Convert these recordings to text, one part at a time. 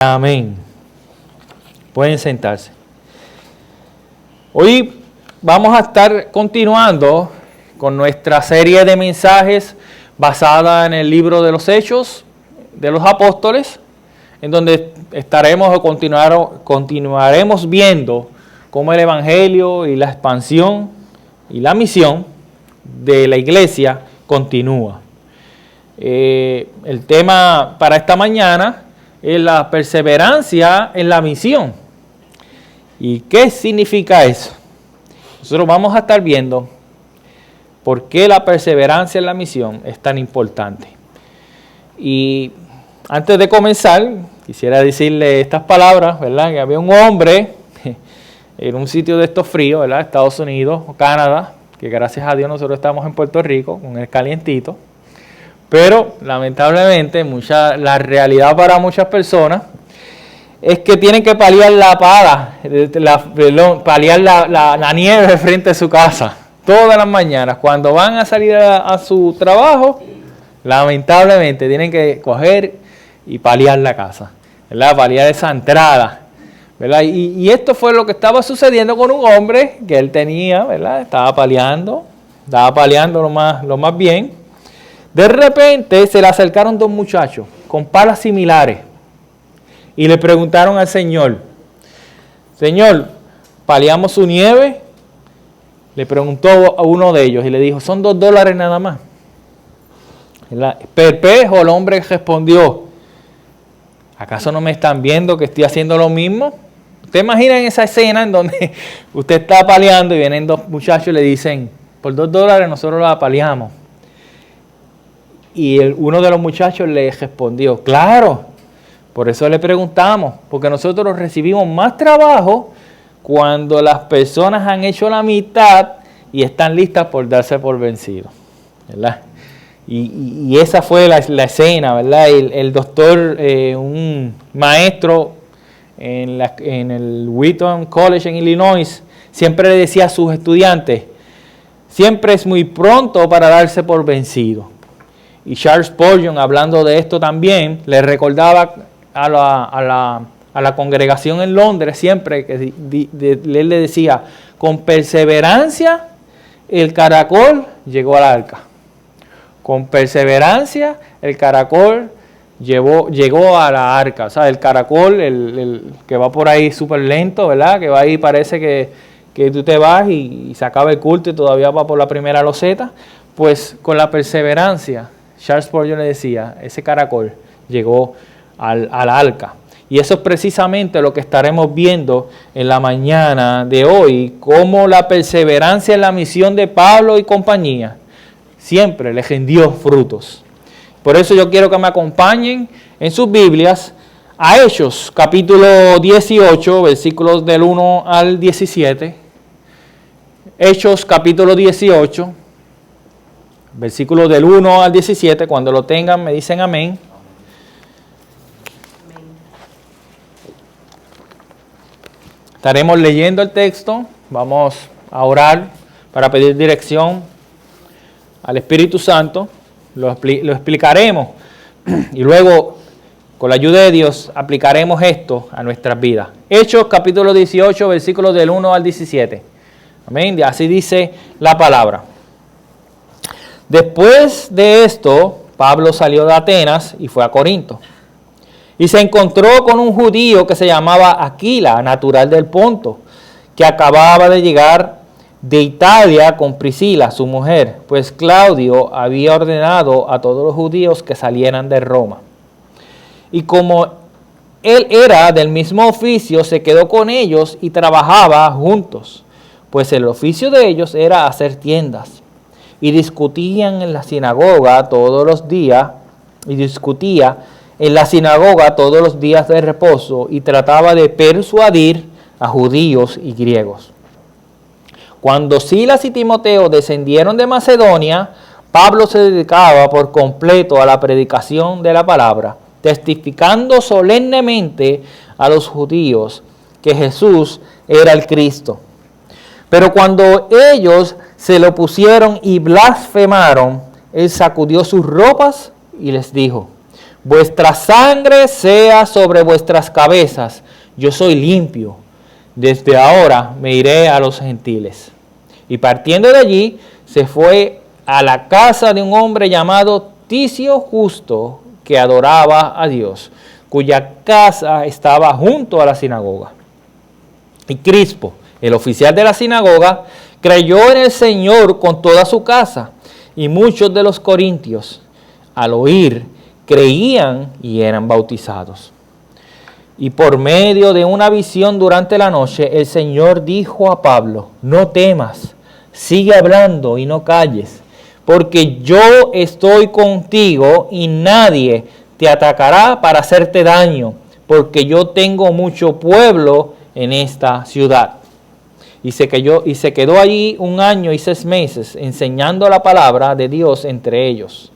Amén. Pueden sentarse. Hoy vamos a estar continuando con nuestra serie de mensajes basada en el libro de los Hechos de los Apóstoles, en donde continuaremos viendo cómo el Evangelio y la expansión y la misión de la iglesia continúa. El tema para esta mañana es la perseverancia en la misión. ¿Y qué significa eso? Nosotros vamos a estar viendo por qué la perseverancia en la misión es tan importante. Y antes de comenzar, quisiera decirle estas palabras, ¿verdad? Que había un hombre en un sitio de estos fríos, ¿verdad? Estados Unidos o Canadá, que gracias a Dios nosotros estamos en Puerto Rico con el calientito. Pero lamentablemente la realidad para muchas personas es que tienen que paliar la nieve frente a su casa todas las mañanas. Cuando van a salir a su trabajo, lamentablemente tienen que coger y paliar la casa, ¿verdad? Paliar esa entrada, ¿verdad? Y esto fue lo que estaba sucediendo con un hombre que él tenía, ¿verdad? Estaba paliando lo más bien. De repente se le acercaron dos muchachos con palas similares y le preguntaron al Señor, ¿paliamos su nieve? Le preguntó a uno de ellos y le dijo, son $2 nada más. Perplejo, el hombre respondió, ¿acaso no me están viendo que estoy haciendo lo mismo? ¿Usted imagina en esa escena en donde usted está paliando y vienen dos muchachos y le dicen, por $2 nosotros la paliamos? Y uno de los muchachos le respondió, claro, por eso le preguntamos, porque nosotros recibimos más trabajo cuando las personas han hecho la mitad y están listas por darse por vencidos, ¿verdad? Y esa fue la escena, ¿verdad? El doctor, un maestro en el Wheaton College en Illinois, siempre le decía a sus estudiantes, siempre es muy pronto para darse por vencido. Y Charles Spurgeon, hablando de esto también, le recordaba a la congregación en Londres siempre que él le decía, con perseverancia el caracol llegó al arca. Con perseverancia el caracol llegó a la arca. O sea, el caracol, el que va por ahí súper lento, ¿verdad? Que va ahí, parece que tú te vas y se acaba el culto y todavía va por la primera loseta. Pues con la perseverancia, Charles Spurgeon le decía, ese caracol llegó al arca. Y eso es precisamente lo que estaremos viendo en la mañana de hoy, cómo la perseverancia en la misión de Pablo y compañía siempre le rindió frutos. Por eso yo quiero que me acompañen en sus Biblias a Hechos, capítulo 18, versículos del 1 al 17. Hechos, capítulo 18. Versículos del 1 al 17, cuando lo tengan me dicen amén. Estaremos leyendo el texto, vamos a orar para pedir dirección al Espíritu Santo, lo explicaremos y luego con la ayuda de Dios aplicaremos esto a nuestras vidas. Hechos capítulo 18, versículos del 1 al 17. Amén, así dice la palabra. Después de esto, Pablo salió de Atenas y fue a Corinto. Y se encontró con un judío que se llamaba Aquila, natural del Ponto, que acababa de llegar de Italia con Priscila, su mujer, pues Claudio había ordenado a todos los judíos que salieran de Roma. Y como él era del mismo oficio, se quedó con ellos y trabajaba juntos, pues el oficio de ellos era hacer tiendas. Y discutían en la sinagoga todos los días, de reposo, y trataba de persuadir a judíos y griegos. Cuando Silas y Timoteo descendieron de Macedonia, Pablo se dedicaba por completo a la predicación de la palabra, testificando solemnemente a los judíos que Jesús era el Cristo. Pero cuando ellos se lo pusieron y blasfemaron, él sacudió sus ropas y les dijo, vuestra sangre sea sobre vuestras cabezas. Yo soy limpio. Desde ahora me iré a los gentiles. Y partiendo de allí, se fue a la casa de un hombre llamado Ticio Justo, que adoraba a Dios, cuya casa estaba junto a la sinagoga. Y Crispo, el oficial de la sinagoga, creyó en el Señor con toda su casa, y muchos de los corintios, al oír, creían y eran bautizados. Y por medio de una visión durante la noche, el Señor dijo a Pablo: no temas, sigue hablando y no calles, porque yo estoy contigo y nadie te atacará para hacerte daño, porque yo tengo mucho pueblo en esta ciudad. Y se quedó allí 1 año y 6 meses, enseñando la palabra de Dios entre ellos.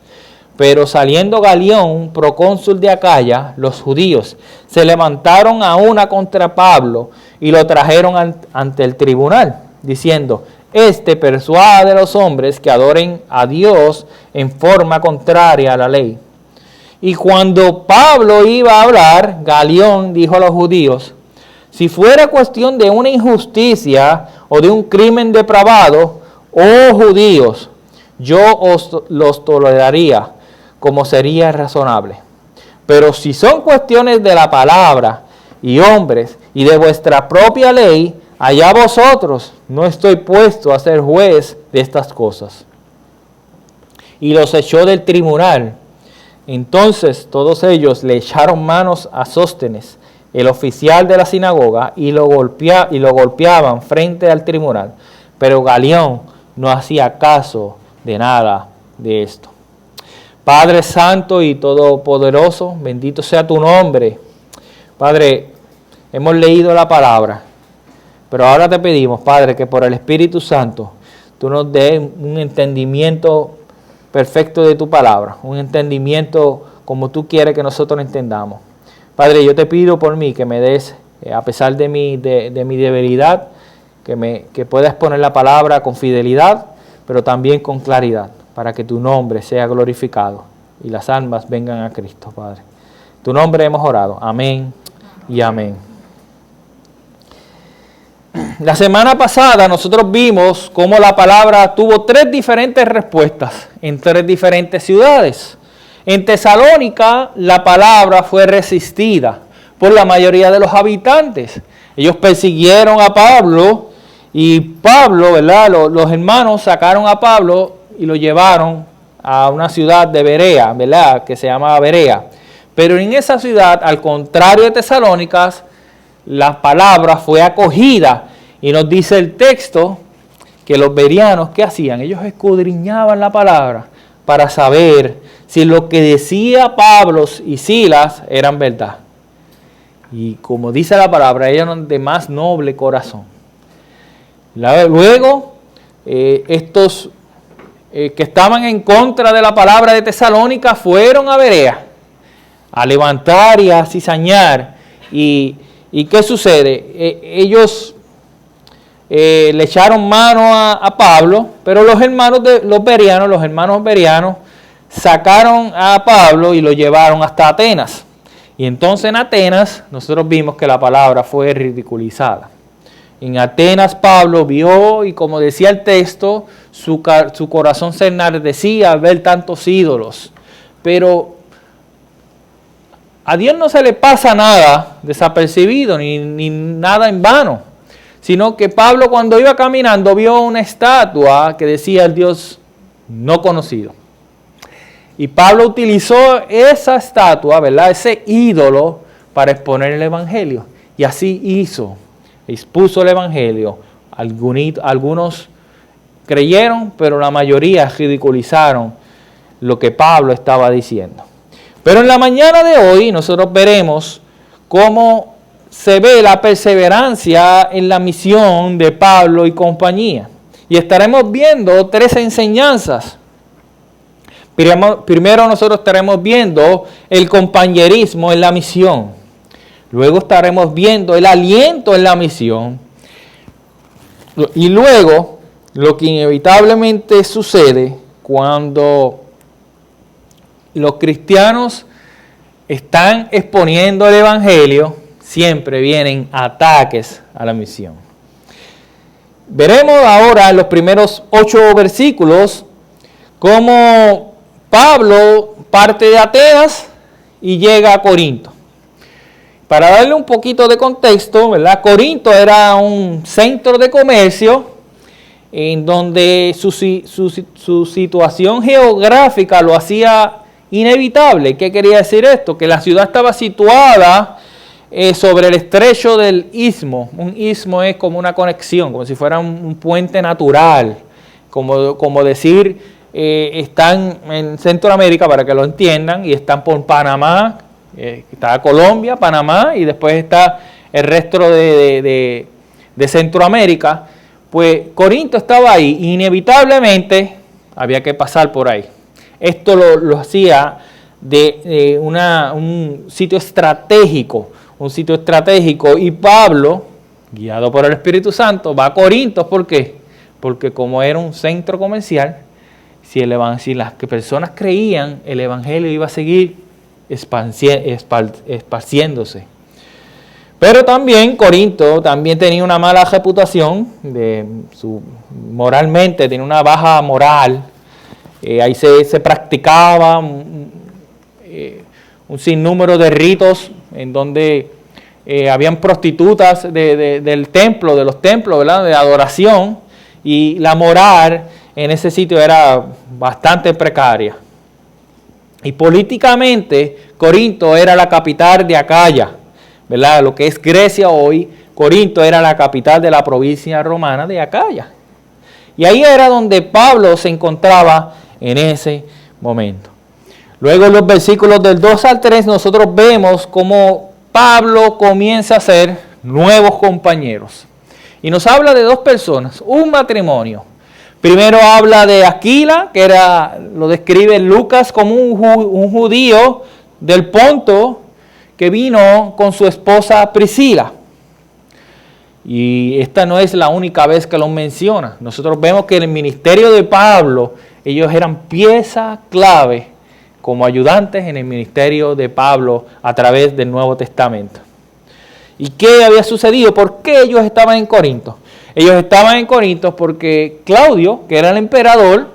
Pero saliendo Galión, procónsul de Acaya, los judíos se levantaron a una contra Pablo y lo trajeron ante el tribunal, diciendo: este persuade a los hombres que adoren a Dios en forma contraria a la ley. Y cuando Pablo iba a hablar, Galión dijo a los judíos: si fuera cuestión de una injusticia o de un crimen depravado, oh judíos, yo os los toleraría, como sería razonable. Pero si son cuestiones de la palabra y hombres y de vuestra propia ley, allá vosotros, no estoy puesto a ser juez de estas cosas. Y los echó del tribunal. Entonces todos ellos le echaron manos a Sóstenes, el oficial de la sinagoga, y lo golpeaban frente al tribunal. Pero Galión no hacía caso de nada de esto. Padre Santo y Todopoderoso, bendito sea tu nombre. Padre, hemos leído la palabra, pero ahora te pedimos, Padre, que por el Espíritu Santo tú nos des un entendimiento perfecto de tu palabra, un entendimiento como tú quieres que nosotros entendamos. Padre, yo te pido por mí que me des, a pesar de mi debilidad, que puedas exponer la palabra con fidelidad, pero también con claridad, para que tu nombre sea glorificado y las almas vengan a Cristo, Padre. En tu nombre hemos orado. Amén y amén. La semana pasada nosotros vimos cómo la palabra tuvo 3 diferentes respuestas en 3 diferentes ciudades. En Tesalónica la palabra fue resistida por la mayoría de los habitantes. Ellos persiguieron a Pablo y Pablo, ¿verdad? Los hermanos sacaron a Pablo y lo llevaron a una ciudad de Berea, ¿verdad? Que se llamaba Berea. Pero en esa ciudad, al contrario de Tesalónicas, la palabra fue acogida. Y nos dice el texto que los bereanos, ¿qué hacían? Ellos escudriñaban la palabra para saber si lo que decía Pablo y Silas eran verdad. Y como dice la palabra, ellos eran de más noble corazón. Luego, estos que estaban en contra de la palabra de Tesalónica fueron a Berea a levantar y a cizañar. ¿Y qué sucede? Ellos le echaron mano a Pablo, pero los hermanos bereanos sacaron a Pablo y lo llevaron hasta Atenas. Y entonces en Atenas nosotros vimos que la palabra fue ridiculizada. En Atenas Pablo vio, y como decía el texto, su corazón se enardecía al ver tantos ídolos. Pero a Dios no se le pasa nada desapercibido, ni nada en vano. Sino que Pablo, cuando iba caminando, vio una estatua que decía el Dios no conocido. Y Pablo utilizó esa estatua, ¿verdad? Ese ídolo para exponer el evangelio. Y así hizo. Expuso el evangelio. Algunos creyeron, pero la mayoría ridiculizaron lo que Pablo estaba diciendo. Pero en la mañana de hoy nosotros veremos cómo se ve la perseverancia en la misión de Pablo y compañía. Y estaremos viendo 3 enseñanzas. Primero nosotros estaremos viendo el compañerismo en la misión. Luego estaremos viendo el aliento en la misión. Y luego lo que inevitablemente sucede cuando los cristianos están exponiendo el Evangelio, siempre vienen ataques a la misión. Veremos ahora en los primeros 8 versículos cómo Pablo parte de Atenas y llega a Corinto. Para darle un poquito de contexto, ¿verdad? Corinto era un centro de comercio en donde su situación geográfica lo hacía inevitable. ¿Qué quería decir esto? Que la ciudad estaba situada sobre el estrecho del istmo. Un istmo es como una conexión, como si fuera un puente natural. Como decir, están en Centroamérica, para que lo entiendan, y están por Panamá, está Colombia, Panamá, y después está el resto de Centroamérica. Pues Corinto estaba ahí, inevitablemente había que pasar por ahí. Esto lo hacía de un sitio estratégico, y Pablo, guiado por el Espíritu Santo, va a Corinto. ¿Por qué? Porque como era un centro comercial, si las personas creían, el Evangelio iba a seguir esparciéndose. Pero también Corinto tenía una mala reputación, moralmente tenía una baja moral. Ahí se practicaba un sinnúmero de ritos en donde habían prostitutas del templo, de los templos, ¿verdad?, de adoración, y la moral en ese sitio era bastante precaria. Y políticamente Corinto era la capital de Acaya, ¿verdad? Lo que es Grecia hoy. Corinto era la capital de la provincia romana de Acaya. Y ahí era donde Pablo se encontraba en ese momento. Luego en los versículos del 2 al 3 nosotros vemos cómo Pablo comienza a hacer nuevos compañeros. Y nos habla de 2 personas, un matrimonio. Primero habla de Aquila, que lo describe Lucas como un judío del Ponto que vino con su esposa Priscila. Y esta no es la única vez que lo menciona. Nosotros vemos que en el ministerio de Pablo, ellos eran pieza clave como ayudantes en el ministerio de Pablo a través del Nuevo Testamento. ¿Y qué había sucedido? ¿Por qué ellos estaban en Corinto? Ellos estaban en Corinto porque Claudio, que era el emperador,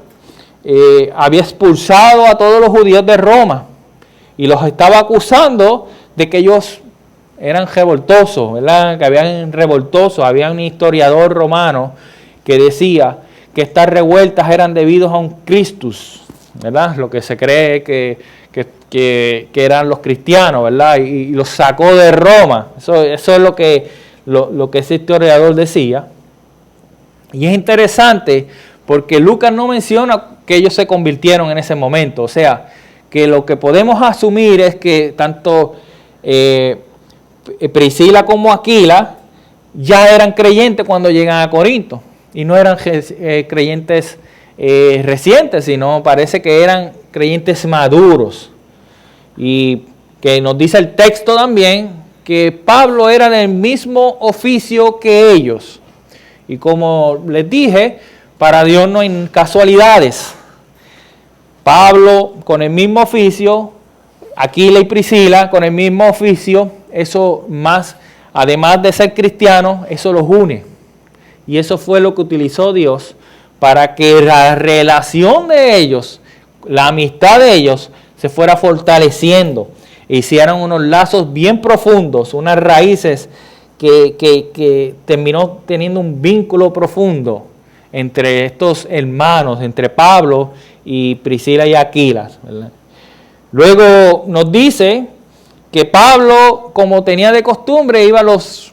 había expulsado a todos los judíos de Roma y los estaba acusando de que ellos eran revoltosos, ¿verdad? Que habían revoltosos. Había un historiador romano que decía que estas revueltas eran debidos a un Christus, ¿verdad? Lo que se cree que eran los cristianos, ¿verdad? Y los sacó de Roma. Eso es lo que ese historiador decía. Y es interesante porque Lucas no menciona que ellos se convirtieron en ese momento. O sea, que lo que podemos asumir es que tanto Priscila como Aquila ya eran creyentes cuando llegan a Corinto. Y no eran creyentes recientes, sino parece que eran creyentes maduros. Y que nos dice el texto también que Pablo era del mismo oficio que ellos. Y como les dije, para Dios no hay casualidades. Pablo con el mismo oficio, Aquila y Priscila con el mismo oficio, eso más, además de ser cristianos, eso los une. Y eso fue lo que utilizó Dios para que la relación de ellos, la amistad de ellos, se fuera fortaleciendo. E hicieron unos lazos bien profundos, unas raíces que terminó teniendo un vínculo profundo entre estos hermanos, entre Pablo y Priscila y Aquila, ¿verdad? Luego nos dice que Pablo, como tenía de costumbre, iba los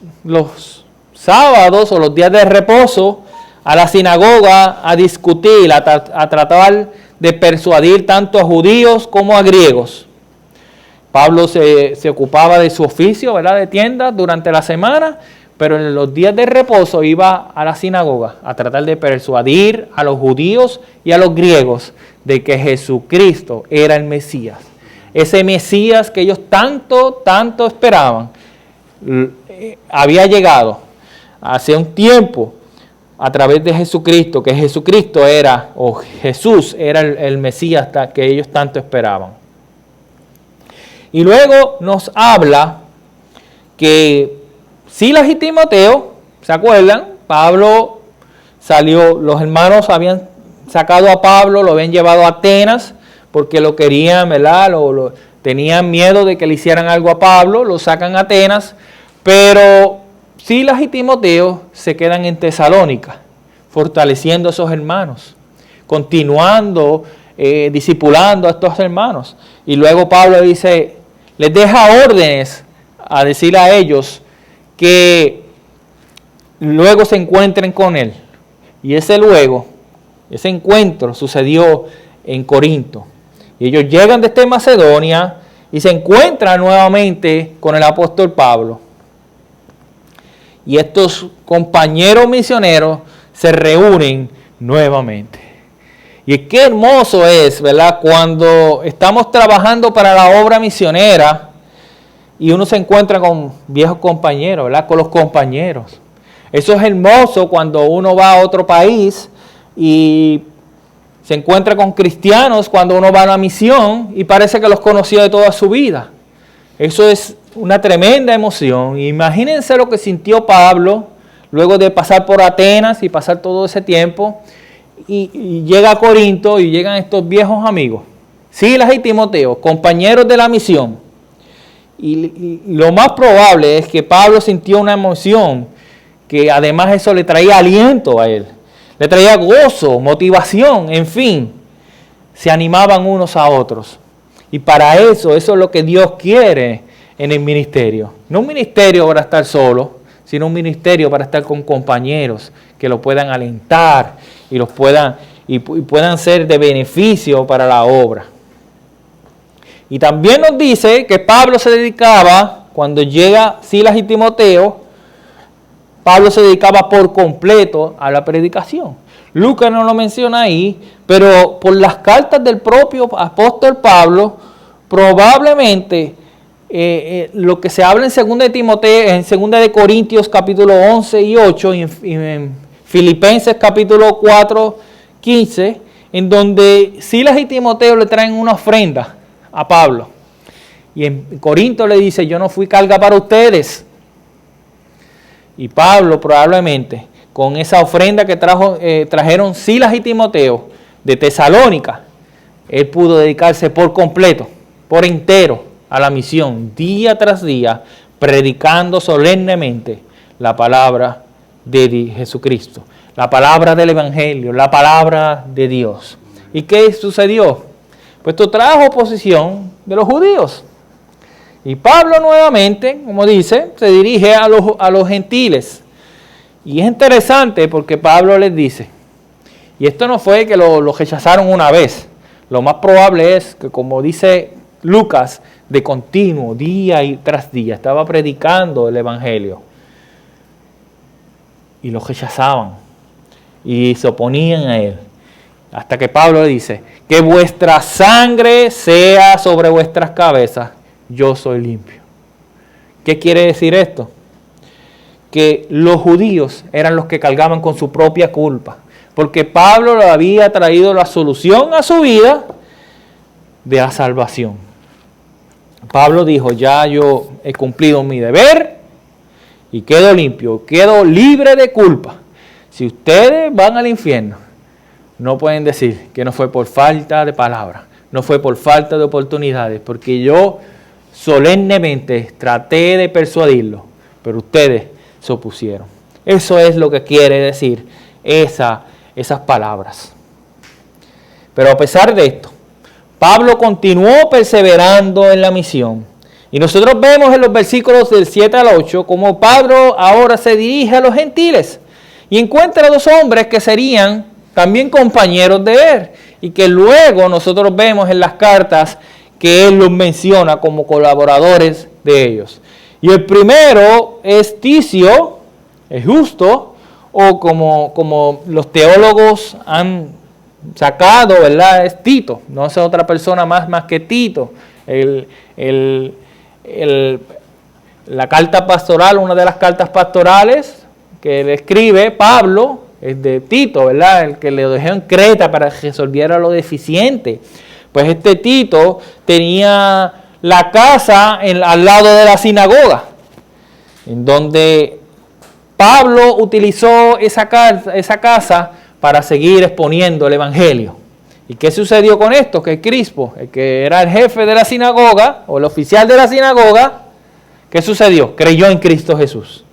sábados o los días de reposo a la sinagoga a discutir, a tratar de persuadir tanto a judíos como a griegos. Pablo se ocupaba de su oficio, ¿verdad?, de tienda durante la semana, pero en los días de reposo iba a la sinagoga a tratar de persuadir a los judíos y a los griegos de que Jesucristo era el Mesías. Ese Mesías que ellos tanto esperaban, había llegado hace un tiempo a través de Jesucristo, que Jesucristo era, o Jesús era el Mesías que ellos tanto esperaban. Y luego nos habla que Silas y Timoteo, ¿se acuerdan? Pablo salió, los hermanos habían sacado a Pablo, lo habían llevado a Atenas porque lo querían, ¿verdad? Tenían miedo de que le hicieran algo a Pablo, lo sacan a Atenas, pero Silas y Timoteo se quedan en Tesalónica, fortaleciendo a esos hermanos, continuando, discipulando a estos hermanos. Y luego Pablo dice, les deja órdenes a decir a ellos que luego se encuentren con él. Y ese encuentro sucedió en Corinto. Y ellos llegan desde Macedonia y se encuentran nuevamente con el apóstol Pablo. Y estos compañeros misioneros se reúnen nuevamente. Y qué hermoso es, ¿verdad? Cuando estamos trabajando para la obra misionera y uno se encuentra con viejos compañeros, ¿verdad? Con los compañeros. Eso es hermoso cuando uno va a otro país y se encuentra con cristianos cuando uno va a una misión y parece que los conoció de toda su vida. Eso es una tremenda emoción. Imagínense lo que sintió Pablo luego de pasar por Atenas y pasar todo ese tiempo. Y llega a Corinto y llegan estos viejos amigos, Silas y Timoteo, compañeros de la misión. Y lo más probable es que Pablo sintió una emoción que además eso le traía aliento a él. Le traía gozo, motivación, en fin. Se animaban unos a otros. Y para eso es lo que Dios quiere en el ministerio. No un ministerio para estar solo, sino un ministerio para estar con compañeros que lo puedan alentar y puedan ser de beneficio para la obra. Y también nos dice que Pablo se dedicaba, cuando llega Silas y Timoteo, Pablo se dedicaba por completo a la predicación. Lucas no lo menciona ahí, pero por las cartas del propio apóstol Pablo, probablemente lo que se habla en 2 de Timoteo, en 2 de Corintios capítulo 11 y 8, y en Filipenses capítulo 4, 15, en donde Silas y Timoteo le traen una ofrenda a Pablo. Y en Corinto le dice, yo no fui carga para ustedes. Y Pablo probablemente, con esa ofrenda que trajeron Silas y Timoteo de Tesalónica, él pudo dedicarse por completo, por entero, a la misión, día tras día, predicando solemnemente la palabra de Jesucristo, la palabra del Evangelio, la palabra de Dios. ¿Y qué sucedió? Pues esto trajo oposición de los judíos. Y Pablo nuevamente, como dice, se dirige a los gentiles. Y es interesante porque Pablo les dice, y esto no fue que lo rechazaron una vez, lo más probable es que, como dice Lucas, de continuo, día y tras día, estaba predicando el Evangelio. Y lo rechazaban y se oponían a él. Hasta que Pablo le dice, que vuestra sangre sea sobre vuestras cabezas, yo soy limpio. ¿Qué quiere decir esto? Que los judíos eran los que cargaban con su propia culpa, porque Pablo le había traído la solución a su vida de la salvación. Pablo dijo, ya yo he cumplido mi deber y quedo limpio, quedo libre de culpa. Si ustedes van al infierno, no pueden decir que no fue por falta de palabra, no fue por falta de oportunidades, porque yo solemnemente traté de persuadirlos, pero ustedes se opusieron. Eso es lo que quiere decir esas palabras. Pero a pesar de esto, Pablo continuó perseverando en la misión. Y nosotros vemos en los versículos del 7 al 8 cómo Pablo ahora se dirige a los gentiles y encuentra a dos hombres que serían también compañeros de él y que luego nosotros vemos en las cartas que él los menciona como colaboradores de ellos. Y el primero es Ticio, es Justo, o como los teólogos han sacado, ¿verdad? Es Tito, no es otra persona más que Tito. La carta pastoral, una de las cartas pastorales que le escribe Pablo, es de Tito, ¿verdad? El que le dejó en Creta para que resolviera lo deficiente. Pues este Tito tenía la casa al lado de la sinagoga, en donde Pablo utilizó esa casa para seguir exponiendo el Evangelio. ¿Y qué sucedió con esto? Que Crispo, el que era el jefe de la sinagoga, o el oficial de la sinagoga, ¿qué sucedió? Creyó en Cristo Jesús.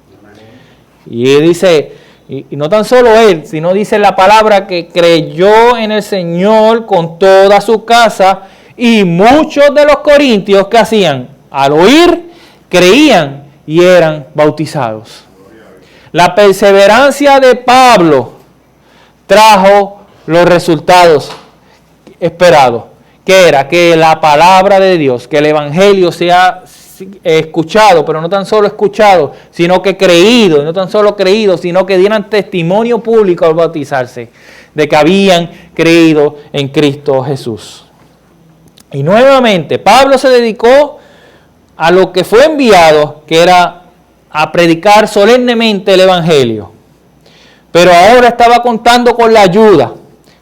Y dice, y no tan solo él, sino dice la palabra que creyó en el Señor con toda su casa, y muchos de los corintios, ¿qué hacían? Al oír, creían y eran bautizados. La perseverancia de Pablo trajo los resultados esperados. ¿Qué era? Que la palabra de Dios, que el Evangelio sea escuchado, pero no tan solo escuchado, sino que creído, y no tan solo creído, sino que dieran testimonio público al bautizarse de que habían creído en Cristo Jesús. Y nuevamente, Pablo se dedicó a lo que fue enviado, que era a predicar solemnemente el Evangelio. Pero ahora estaba contando con la ayuda,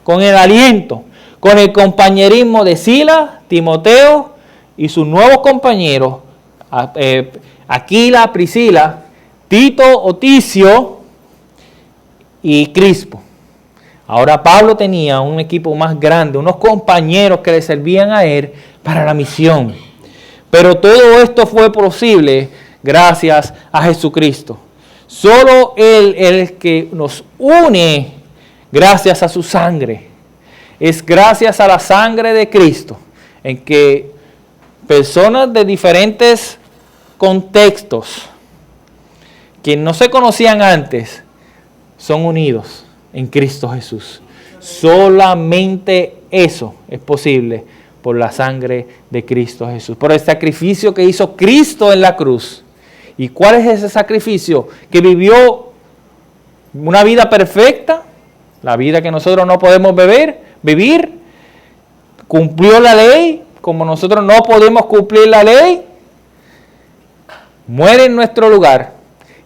con el aliento, con el compañerismo de Silas, Timoteo y sus nuevos compañeros, Aquila, Priscila, Tito, Oticio y Crispo. Ahora Pablo tenía un equipo más grande, unos compañeros que le servían a él para la misión. Pero todo esto fue posible gracias a Jesucristo. Solo Él es el que nos une gracias a su sangre. Es gracias a la sangre de Cristo en que personas de diferentes contextos que no se conocían antes son unidos en Cristo Jesús. Solamente eso es posible por la sangre de Cristo Jesús, por el sacrificio que hizo Cristo en la cruz. ¿Y cuál es ese sacrificio? Que vivió una vida perfecta, la vida que nosotros no podemos vivir, cumplió la ley como nosotros no podemos cumplir la ley, muere en nuestro lugar.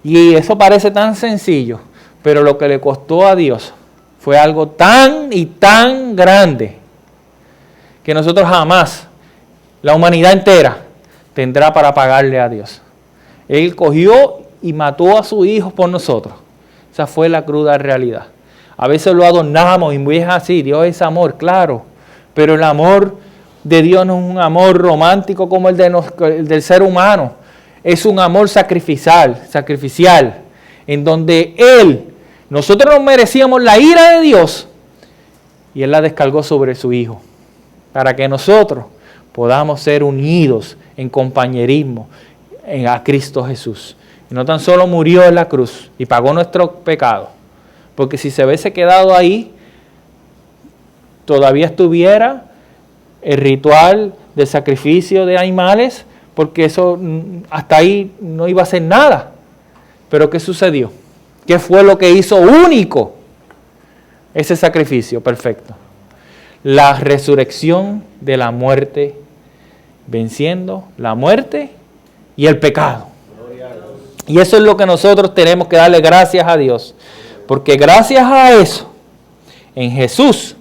Y eso parece tan sencillo, pero lo que le costó a Dios fue algo tan y tan grande que nosotros jamás, la humanidad entera, tendrá para pagarle a Dios. Él cogió y mató a su hijo por nosotros. Esa fue la cruda realidad. A veces lo adornamos y es así, Dios es amor, claro, pero el amor de Dios no es un amor romántico como el del ser humano. Es un amor sacrificial, en donde nosotros nos merecíamos la ira de Dios y Él la descargó sobre su Hijo, para que nosotros podamos ser unidos en compañerismo a Cristo Jesús. Y no tan solo murió en la cruz y pagó nuestro pecado, porque si se hubiese quedado ahí, todavía estuviera el ritual de sacrificio de animales, porque eso hasta ahí no iba a hacer nada. Pero ¿qué sucedió? ¿Qué fue lo que hizo único ese sacrificio perfecto? La resurrección de la muerte, venciendo la muerte y el pecado. Y eso es lo que nosotros tenemos que darle gracias a Dios. Porque gracias a eso, en Jesús,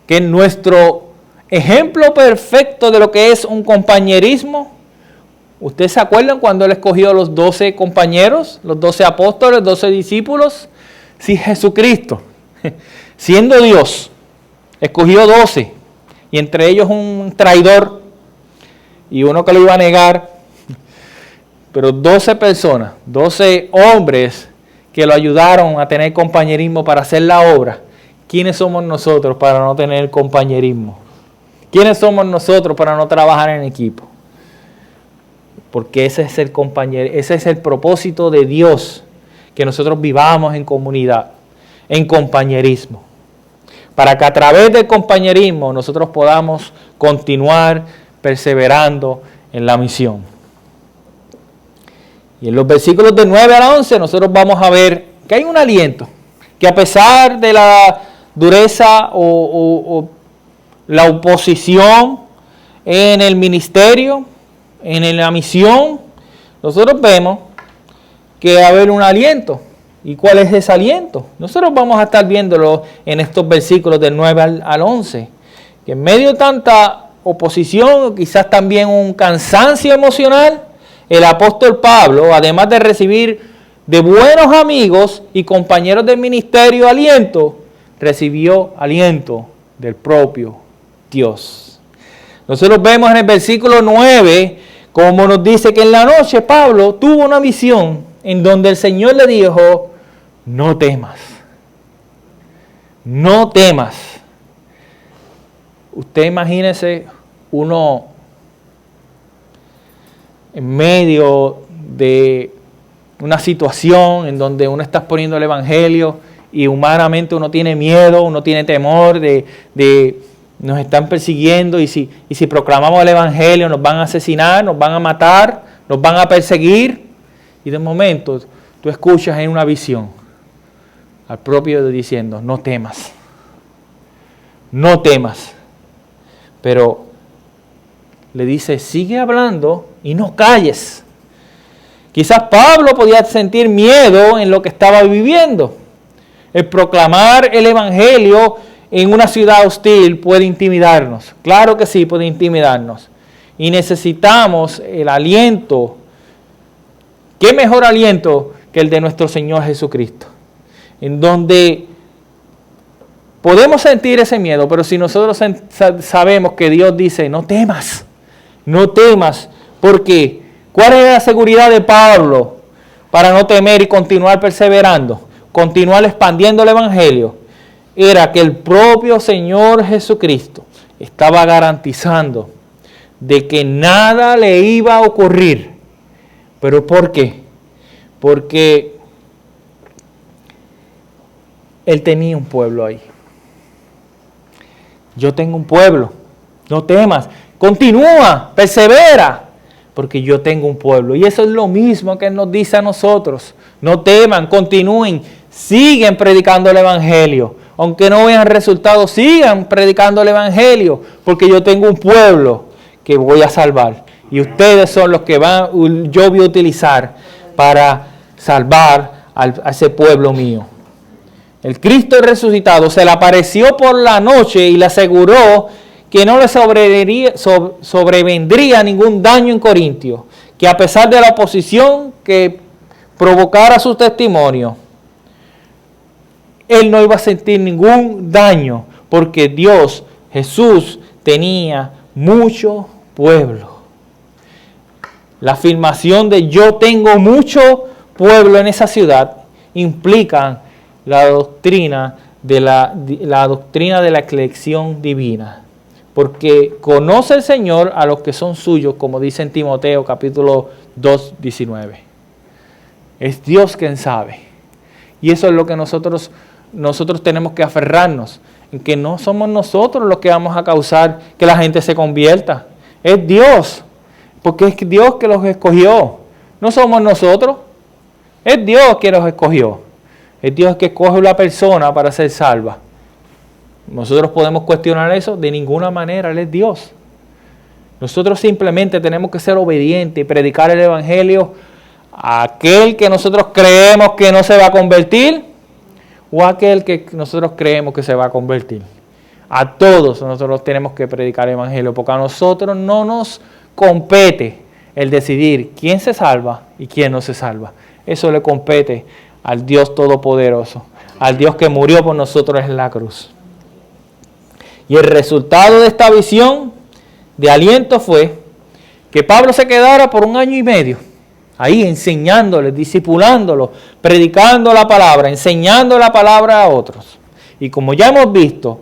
que es nuestro ejemplo perfecto de lo que es un compañerismo. ¿Ustedes se acuerdan cuando Él escogió a los 12 compañeros, los 12 apóstoles, los 12 discípulos? Si Jesucristo, siendo Dios, escogió 12, y entre ellos un traidor y uno que lo iba a negar, pero 12 personas, 12 hombres que lo ayudaron a tener compañerismo para hacer la obra. ¿Quiénes somos nosotros para no tener compañerismo? ¿Quiénes somos nosotros para no trabajar en equipo? Porque ese es el propósito de Dios, que nosotros vivamos en comunidad, en compañerismo, para que a través del compañerismo nosotros podamos continuar perseverando en la misión. Y en los versículos de 9 al 11 nosotros vamos a ver que hay un aliento, que a pesar de la dureza o la oposición en el ministerio, en la misión, nosotros vemos que va a haber un aliento. ¿Y cuál es ese aliento? Nosotros vamos a estar viéndolo en estos versículos del 9 al 11. Que en medio de tanta oposición, quizás también un cansancio emocional, el apóstol Pablo, además de recibir de buenos amigos y compañeros del ministerio aliento, recibió aliento del propio Dios. Nosotros vemos en el versículo 9, como nos dice que en la noche Pablo tuvo una visión en donde el Señor le dijo, no temas, no temas. Usted imagínese uno en medio de una situación en donde uno está exponiendo el evangelio y humanamente uno tiene miedo, uno tiene temor de nos están persiguiendo y si proclamamos el evangelio nos van a asesinar, nos van a matar, nos van a perseguir. Y de momento tú escuchas en una visión al propio Dios diciendo, no temas, no temas. Pero le dice, sigue hablando y no calles. Quizás Pablo podía sentir miedo en lo que estaba viviendo. El proclamar el evangelio en una ciudad hostil puede intimidarnos. Claro que sí, puede intimidarnos. Y necesitamos el aliento. ¿Qué mejor aliento que el de nuestro Señor Jesucristo? En donde podemos sentir ese miedo, pero si nosotros sabemos que Dios dice, no temas, no temas, porque ¿cuál era la seguridad de Pablo para no temer y continuar perseverando, continuar expandiendo el evangelio? Era que el propio Señor Jesucristo estaba garantizando de que nada le iba a ocurrir. ¿Pero por qué? Porque Él tenía un pueblo ahí. Yo tengo un pueblo, no temas, continúa, persevera, porque yo tengo un pueblo. Y eso es lo mismo que Él nos dice a nosotros. No teman, continúen, siguen predicando el evangelio. Aunque no vean resultados, sigan predicando el evangelio, porque yo tengo un pueblo que voy a salvar. Y ustedes son los que yo voy a utilizar para salvar a ese pueblo mío. El Cristo resucitado se le apareció por la noche y le aseguró que no le sobrevendría ningún daño en Corintio, que a pesar de la oposición que provocara su testimonio, él no iba a sentir ningún daño, porque Dios, Jesús, tenía mucho pueblo. La afirmación de yo tengo mucho pueblo en esa ciudad implica la doctrina de la elección divina. Porque conoce el Señor a los que son suyos, como dice en Timoteo capítulo 2, 19. Es Dios quien sabe. Y eso es lo que nosotros tenemos que aferrarnos, en que no somos nosotros los que vamos a causar que la gente se convierta. Es Dios, porque es Dios que los escogió. No somos nosotros, es Dios que los escogió. Es Dios que escoge a la persona para ser salva. ¿Nosotros podemos cuestionar eso? De ninguna manera, Él es Dios. Nosotros simplemente tenemos que ser obedientes y predicar el evangelio a aquel que nosotros creemos que no se va a convertir o a aquel que nosotros creemos que se va a convertir. A todos nosotros tenemos que predicar el evangelio, porque a nosotros no nos compete el decidir quién se salva y quién no se salva. Eso le compete al Dios Todopoderoso, al Dios que murió por nosotros en la cruz. Y el resultado de esta visión de aliento fue que Pablo se quedara por 1 año y medio, ahí enseñándoles, discipulándolos, predicando la palabra, enseñando la palabra a otros. Y como ya hemos visto,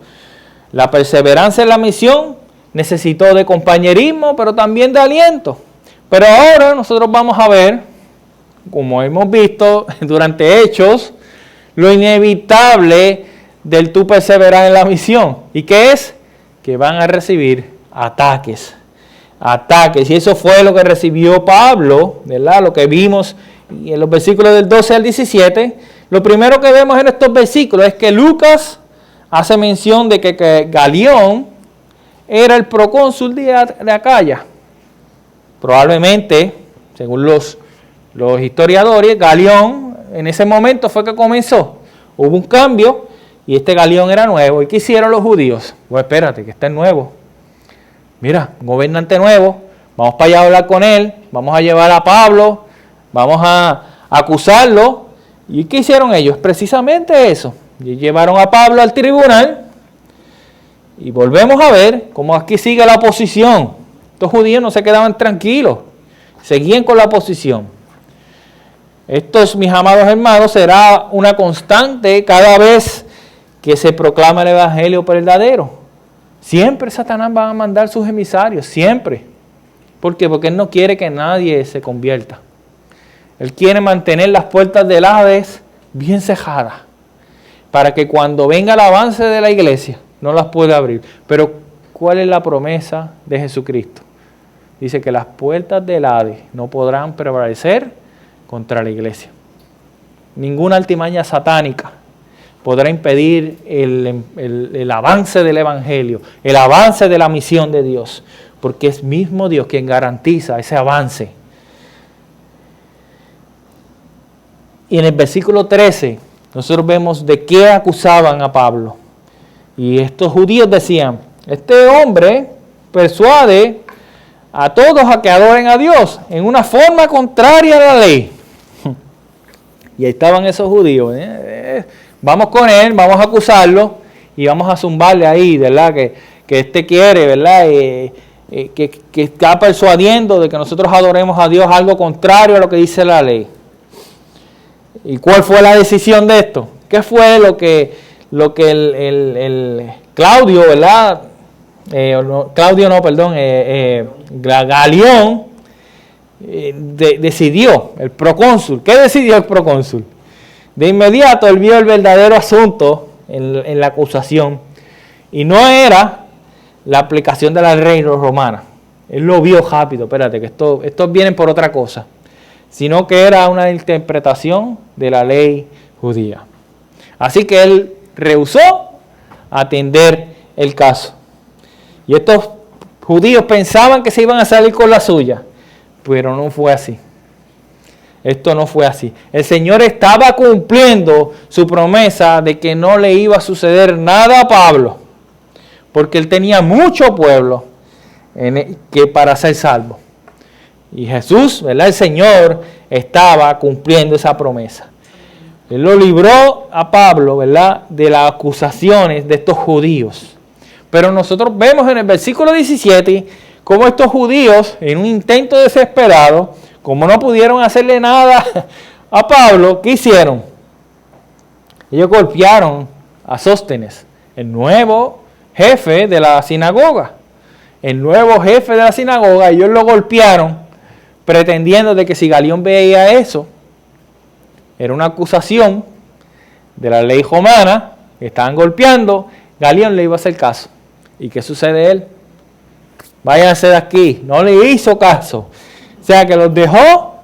la perseverancia en la misión necesitó de compañerismo, pero también de aliento. Pero ahora nosotros vamos a ver, como hemos visto durante Hechos, lo inevitable del tú perseverar en la misión. ¿Y qué es? Que van a recibir ataques. Y eso fue lo que recibió Pablo, ¿verdad? Lo que vimos en los versículos del 12 al 17. Lo primero que vemos en estos versículos es que Lucas hace mención de que Galión era el procónsul de Acaya. Probablemente, según los historiadores, Galión en ese momento fue que comenzó. Hubo un cambio y este Galión era nuevo. ¿Y qué hicieron los judíos? Pues espérate, que este es nuevo. mira, un gobernante nuevo, vamos para allá a hablar con él, vamos a llevar a Pablo, vamos a acusarlo. ¿Y qué hicieron ellos? Precisamente eso. Y llevaron a Pablo al tribunal y volvemos a ver cómo aquí sigue la oposición. Estos judíos no se quedaban tranquilos, seguían con la oposición. Esto, mis amados hermanos, será una constante cada vez que se proclama el evangelio verdadero. Siempre Satanás va a mandar sus emisarios, siempre. ¿Por qué? Porque él no quiere que nadie se convierta. Él quiere mantener las puertas del Hades bien cejadas, para que cuando venga el avance de la iglesia, no las pueda abrir. Pero, ¿cuál es la promesa de Jesucristo? Dice que las puertas del Hades no podrán prevalecer contra la iglesia. Ninguna artimaña satánica podrá impedir el avance del evangelio, el avance de la misión de Dios, porque es mismo Dios quien garantiza ese avance. Y en el versículo 13, nosotros vemos de qué acusaban a Pablo. Y estos judíos decían, este hombre persuade a todos a que adoren a Dios en una forma contraria a la ley. Y ahí estaban esos judíos. Vamos con él, vamos a acusarlo y vamos a zumbarle ahí, ¿verdad? Que este quiere, ¿verdad? Que está persuadiendo de que nosotros adoremos a Dios algo contrario a lo que dice la ley. ¿Y cuál fue la decisión de esto? ¿Qué fue lo que el Claudio, ¿verdad? Galión decidió, el procónsul. ¿Qué decidió el procónsul? De inmediato él vio el verdadero asunto en la acusación y no era la aplicación de la ley romana. Él lo vio rápido, espérate, que estos vienen por otra cosa, sino que era una interpretación de la ley judía. Así que él rehusó atender el caso. Y estos judíos pensaban que se iban a salir con la suya, pero no fue así. Esto no fue así. El Señor estaba cumpliendo su promesa de que no le iba a suceder nada a Pablo, porque él tenía mucho pueblo que para ser salvo. Y Jesús, ¿verdad? El Señor estaba cumpliendo esa promesa. Él lo libró a Pablo, ¿verdad?, de las acusaciones de estos judíos. Pero nosotros vemos en el versículo 17 cómo estos judíos, en un intento desesperado, como no pudieron hacerle nada a Pablo, ¿qué hicieron? Ellos golpearon a Sóstenes, el nuevo jefe de la sinagoga. El nuevo jefe de la sinagoga, ellos lo golpearon, pretendiendo de que si Galión veía eso, era una acusación de la ley romana, que estaban golpeando, Galión le iba a hacer caso. ¿Y qué sucede él? Váyanse de aquí. No le hizo caso. O sea que los dejó,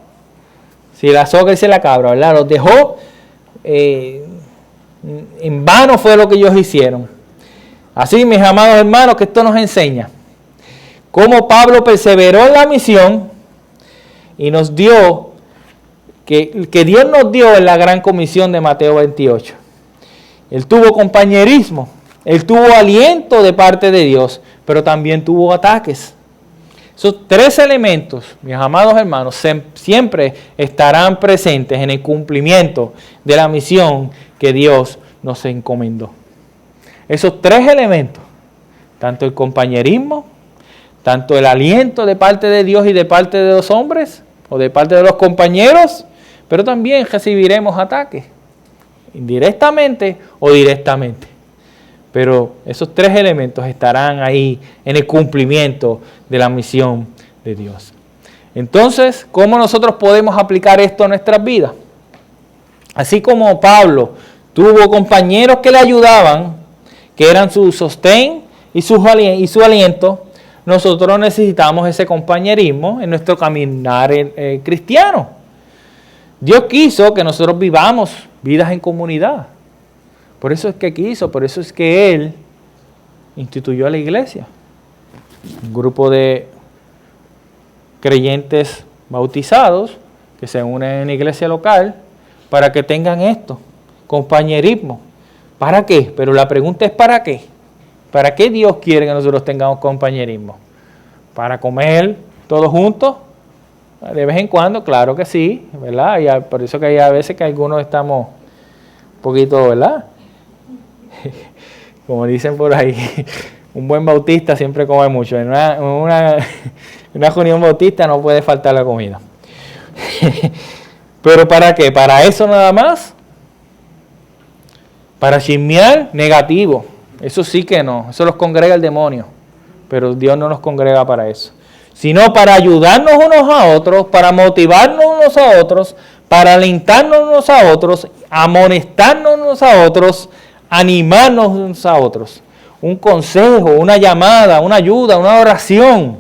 si la soga dice la cabra, ¿verdad? Los dejó, en vano fue lo que ellos hicieron. Así, mis amados hermanos, que esto nos enseña cómo Pablo perseveró en la misión y nos dio, que Dios nos dio en la gran comisión de Mateo 28. Él tuvo compañerismo, él tuvo aliento de parte de Dios, pero también tuvo ataques. Esos tres elementos, mis amados hermanos, siempre estarán presentes en el cumplimiento de la misión que Dios nos encomendó. Esos tres elementos, tanto el compañerismo, tanto el aliento de parte de Dios y de parte de los hombres, o de parte de los compañeros, pero también recibiremos ataques, indirectamente o directamente. Pero esos tres elementos estarán ahí en el cumplimiento de la misión de Dios. Entonces, ¿cómo nosotros podemos aplicar esto a nuestras vidas? Así como Pablo tuvo compañeros que le ayudaban, que eran su sostén y su aliento, nosotros necesitamos ese compañerismo en nuestro caminar cristiano. Dios quiso que nosotros vivamos vidas en comunidad. Por eso es que quiso, por eso es que Él instituyó a la iglesia. Un grupo de creyentes bautizados que se unen en la iglesia local para que tengan esto, compañerismo. ¿Para qué? Pero la pregunta es ¿para qué? ¿Para qué Dios quiere que nosotros tengamos compañerismo? para comer todos juntos, de vez en cuando, claro que sí, ¿verdad? Y por eso que hay a veces que algunos estamos un poquito, ¿verdad? Como dicen por ahí, un buen bautista siempre come mucho. En una reunión bautista no puede faltar la comida. ¿Pero para qué? ¿Para eso nada más? Para chismear, negativo. Eso sí que no, eso los congrega el demonio. Pero Dios no nos congrega para eso. Sino para ayudarnos unos a otros, para motivarnos unos a otros, para alentarnos unos a otros, amonestarnos unos a otros, animarnos unos a otros. Un consejo, una llamada, una ayuda, una oración.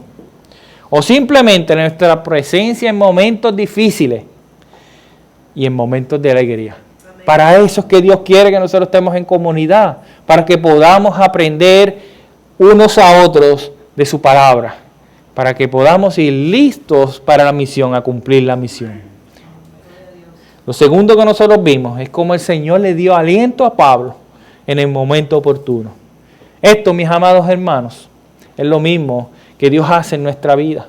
O simplemente nuestra presencia en momentos difíciles y en momentos de alegría. Amén. Para eso es que Dios quiere que nosotros estemos en comunidad, para que podamos aprender unos a otros de su palabra, para que podamos ir listos para la misión, a cumplir la misión. Lo segundo que nosotros vimos es cómo el Señor le dio aliento a Pablo en el momento oportuno. Esto, mis amados hermanos, es lo mismo que Dios hace en nuestra vida.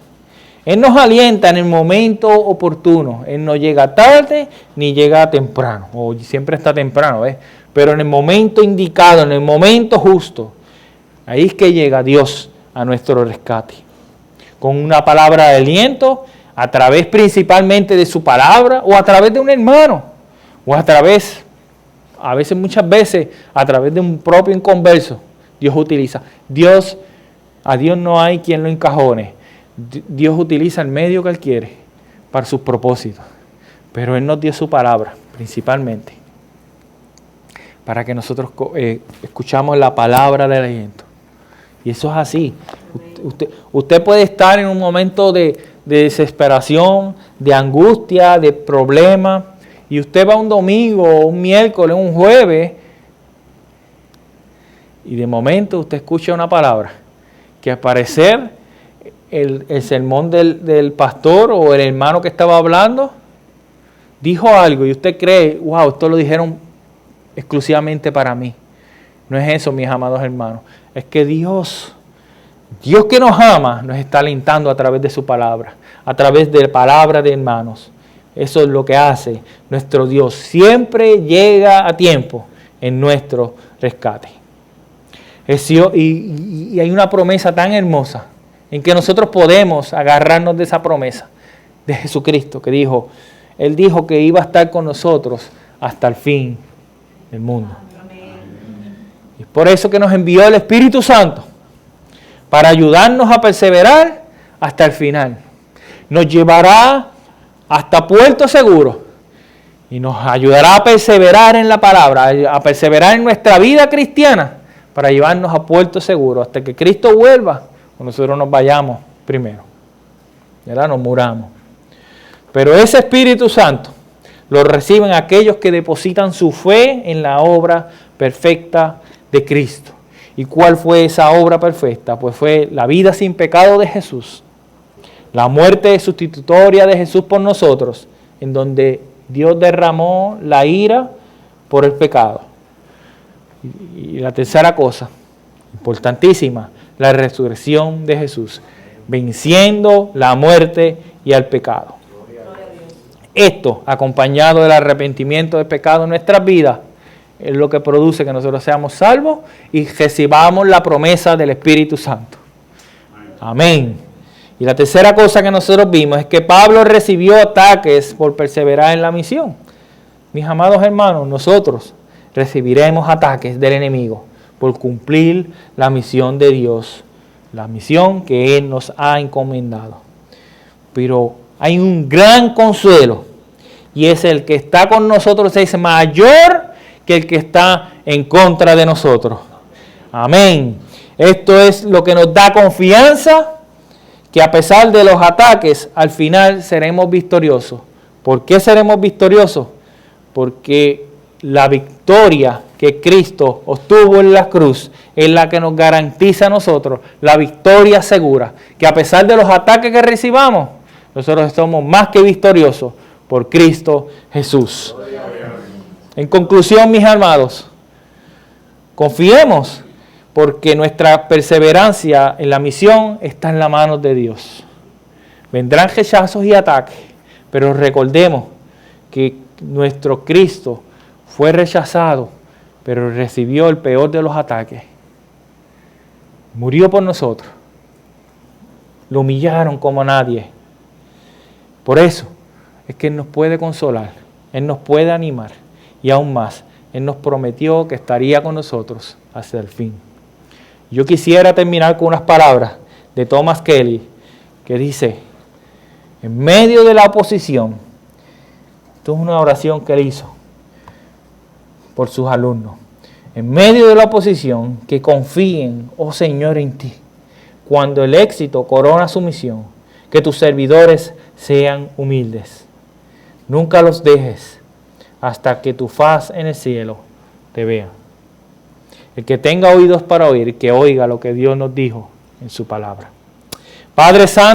Él nos alienta en el momento oportuno. Él no llega tarde ni llega temprano, o siempre está temprano, ¿ves? Pero en el momento indicado, en el momento justo, ahí es que llega Dios a nuestro rescate. Con una palabra de aliento, a través principalmente de su palabra, o a través de un hermano, o a través, muchas veces, a través de un propio inconverso. Dios utiliza. A Dios no hay quien lo encajone. Dios utiliza el medio que Él quiere para sus propósitos. Pero Él nos dio su palabra, principalmente, para que nosotros escuchamos la palabra del aliento. Y eso es así. Usted puede estar en un momento de desesperación, de angustia, de problema, y usted va un domingo, un miércoles, un jueves, y de momento usted escucha una palabra que al parecer el sermón del pastor o el hermano que estaba hablando dijo algo y usted cree, wow, esto lo dijeron exclusivamente para mí. No es eso, mis amados hermanos. Es que Dios que nos ama, nos está alentando a través de su palabra, a través de la palabra de hermanos. Eso es lo que hace nuestro Dios. Siempre llega a tiempo en nuestro rescate. Y hay una promesa tan hermosa en que nosotros podemos agarrarnos de esa promesa de Jesucristo que dijo, Él dijo que iba a estar con nosotros hasta el fin del mundo. Y por eso que nos envió el Espíritu Santo, para ayudarnos a perseverar hasta el final. Nos llevará hasta puerto seguro y nos ayudará a perseverar en la palabra, a perseverar en nuestra vida cristiana, para llevarnos a puerto seguro hasta que Cristo vuelva o nosotros nos vayamos primero, ¿verdad? Nos muramos. Pero ese Espíritu Santo lo reciben aquellos que depositan su fe en la obra perfecta de Cristo. ¿Y cuál fue esa obra perfecta? Pues fue la vida sin pecado de Jesús, la muerte sustitutoria de Jesús por nosotros, en donde Dios derramó la ira por el pecado. Y la tercera cosa, importantísima, la resurrección de Jesús, venciendo la muerte y al pecado. Esto, acompañado del arrepentimiento del pecado en nuestras vidas, es lo que produce que nosotros seamos salvos y recibamos la promesa del Espíritu Santo. Amén. Y la tercera cosa que nosotros vimos es que Pablo recibió ataques por perseverar en la misión. Mis amados hermanos, nosotros recibiremos ataques del enemigo por cumplir la misión de Dios, la misión que Él nos ha encomendado. Pero hay un gran consuelo, y es el que está con nosotros es mayor que el que está en contra de nosotros. Amén. Esto es lo que nos da confianza, que a pesar de los ataques, al final seremos victoriosos. ¿Por qué seremos victoriosos? Porque la victoria que Cristo obtuvo en la cruz es la que nos garantiza a nosotros la victoria segura, que a pesar de los ataques que recibamos, nosotros somos más que victoriosos por Cristo Jesús. En conclusión, mis amados, confiemos, porque nuestra perseverancia en la misión está en la mano de Dios. Vendrán rechazos y ataques, pero recordemos que nuestro Cristo fue rechazado, pero recibió el peor de los ataques. Murió por nosotros. Lo humillaron como nadie. Por eso es que Él nos puede consolar, Él nos puede animar y aún más, Él nos prometió que estaría con nosotros hasta el fin. Yo quisiera terminar con unas palabras de Thomas Kelly que dice, en medio de la oposición, esto es una oración que él hizo por sus alumnos, en medio de la oposición, que confíen, oh Señor, en ti, cuando el éxito corona su misión, que tus servidores sean humildes. Nunca los dejes hasta que tu faz en el cielo te vea. El que tenga oídos para oír, que oiga lo que Dios nos dijo en su palabra. Padre Santo,